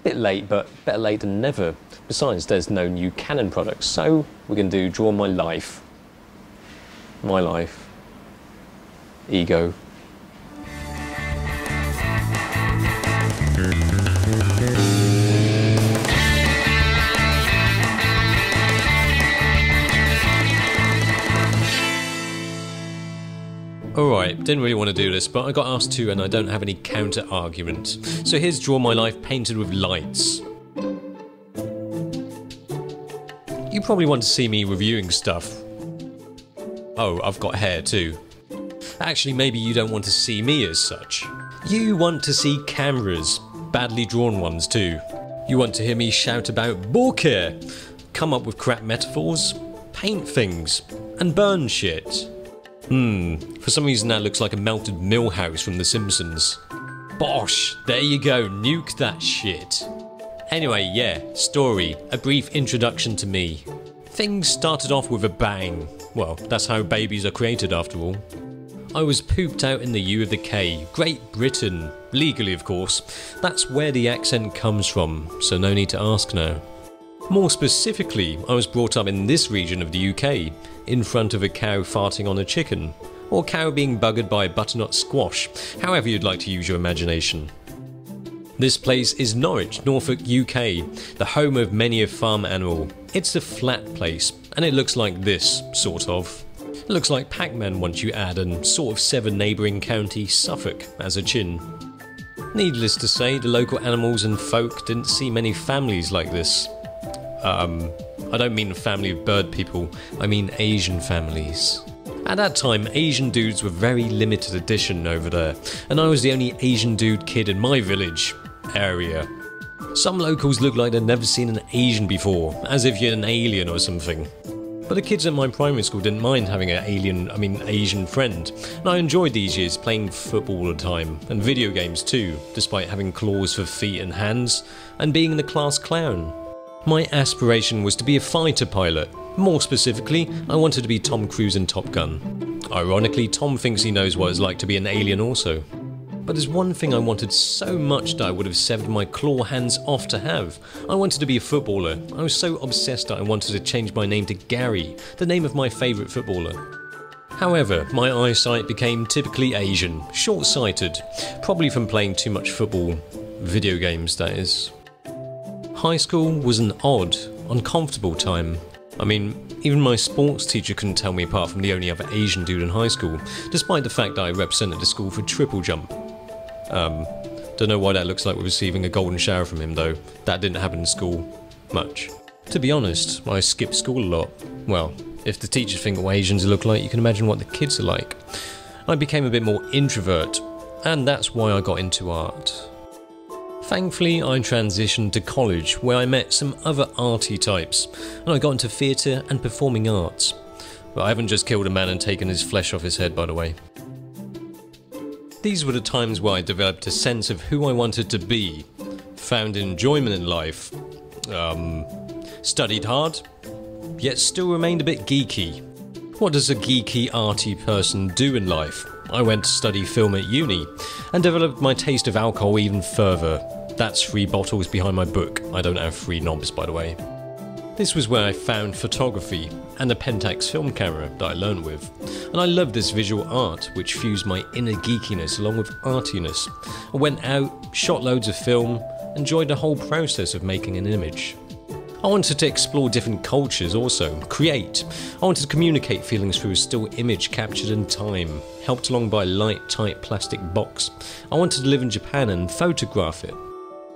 Bit late, but better late than never. Besides, there's no new Canon products, so we're going to do Draw My Life. My life. Ego. Alright, didn't really want to do this, but I got asked to and I don't have any counter argument. So here's Draw My Life painted with lights. You probably want to see me reviewing stuff. Oh, I've got hair too. Actually, maybe you don't want to see me as such. You want to see cameras, badly drawn ones too. You want to hear me shout about bokeh, come up with crap metaphors, paint things, and burn shit. For some reason that looks like a melted millhouse from The Simpsons. Bosh, there you go, nuke that shit. Anyway, yeah, story, a brief introduction to me. Things started off with a bang. Well, that's how babies are created after all. I was pooped out in the U of the K, Great Britain, legally of course. That's where the accent comes from, so no need to ask now. More specifically, I was brought up in this region of the UK, in front of a cow farting on a chicken, or a cow being buggered by butternut squash, however you'd like to use your imagination. This place is Norwich, Norfolk, UK, the home of many a farm animal. It's a flat place, and it looks like this, sort of. It looks like Pac-Man once you add and sort of sever neighbouring county Suffolk as a chin. Needless to say, the local animals and folk didn't see many families like this. I don't mean a family of bird people, I mean Asian families. At that time, Asian dudes were very limited edition over there, and I was the only Asian dude kid in my village area. Some locals looked like they'd never seen an Asian before, as if you're an alien or something. But the kids at my primary school didn't mind having an Asian friend, and I enjoyed these years playing football all the time, and video games too, despite having claws for feet and hands, and being the class clown. My aspiration was to be a fighter pilot. More specifically, I wanted to be Tom Cruise in Top Gun. Ironically, Tom thinks he knows what it's like to be an alien also. But there's one thing I wanted so much that I would have severed my claw hands off to have. I wanted to be a footballer. I was so obsessed that I wanted to change my name to Gary, the name of my favourite footballer. However, my eyesight became typically Asian, short-sighted, probably from playing too much football. Video games, that is. High school was an odd, uncomfortable time. I mean, even my sports teacher couldn't tell me apart from the only other Asian dude in high school, despite the fact that I represented the school for triple jump. Don't know why that looks like we're receiving a golden shower from him though. That didn't happen in school. Much. To be honest, I skipped school a lot. Well, if the teachers think what Asians look like, you can imagine what the kids are like. I became a bit more introvert, and that's why I got into art. Thankfully, I transitioned to college where I met some other arty types, and I got into theatre and performing arts. But I haven't just killed a man and taken his flesh off his head, by the way. These were the times where I developed a sense of who I wanted to be, found enjoyment in life, studied hard, yet still remained a bit geeky. What does a geeky, arty person do in life? I went to study film at uni, and developed my taste of alcohol even further. That's 3 bottles behind my book. I don't have 3 knobs, by the way. This was where I found photography, and a Pentax film camera that I learned with. And I loved this visual art, which fused my inner geekiness along with artiness. I went out, shot loads of film, enjoyed the whole process of making an image. I wanted to explore different cultures also, create. I wanted to communicate feelings through a still image captured in time, helped along by a light, tight plastic box. I wanted to live in Japan and photograph it.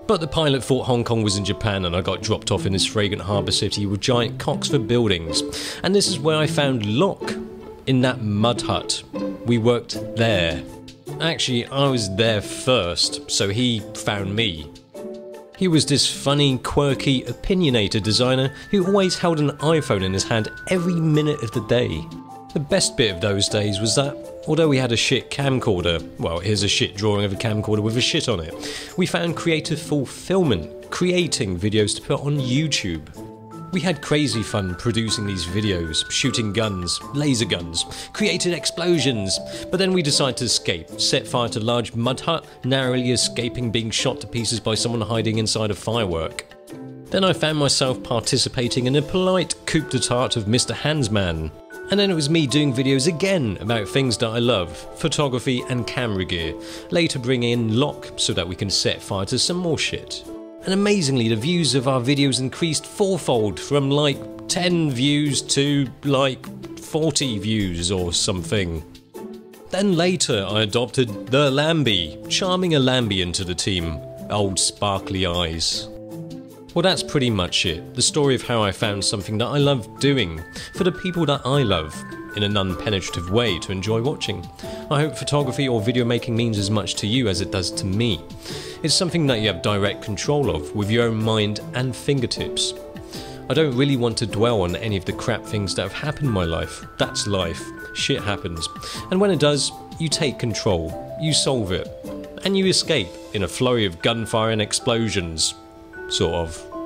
But the pilot thought Hong Kong was in Japan and I got dropped off in this fragrant harbour city with giant cocks for buildings. And this is where I found Locke, in that mud hut. We worked there. Actually, I was there first, so he found me. He was this funny, quirky, opinionated designer who always held an iPhone in his hand every minute of the day. The best bit of those days was that, although we had a shit camcorder, well, here's a shit drawing of a camcorder with a shit on it, we found creative fulfillment, creating videos to put on YouTube. We had crazy fun producing these videos, shooting guns, laser guns, created explosions, but then we decided to escape, set fire to a large mud hut, narrowly escaping being shot to pieces by someone hiding inside a firework. Then I found myself participating in a polite coup d'etat of Mr. Handsman. And then it was me doing videos again about things that I love, photography and camera gear, later bringing in Locke so that we can set fire to some more shit. And amazingly, the views of our videos increased fourfold from like 10 views to like 40 views or something. Then later I adopted the Lambie, charming a Lambie into the team. Old sparkly eyes. Well, that's pretty much it. The story of how I found something that I love doing for the people that I love in an unpenetrative way to enjoy watching. I hope photography or video making means as much to you as it does to me. It's something that you have direct control of with your own mind and fingertips. I don't really want to dwell on any of the crap things that have happened in my life. That's life. Shit happens. And when it does, you take control, you solve it, and you escape in a flurry of gunfire and explosions. Sort of.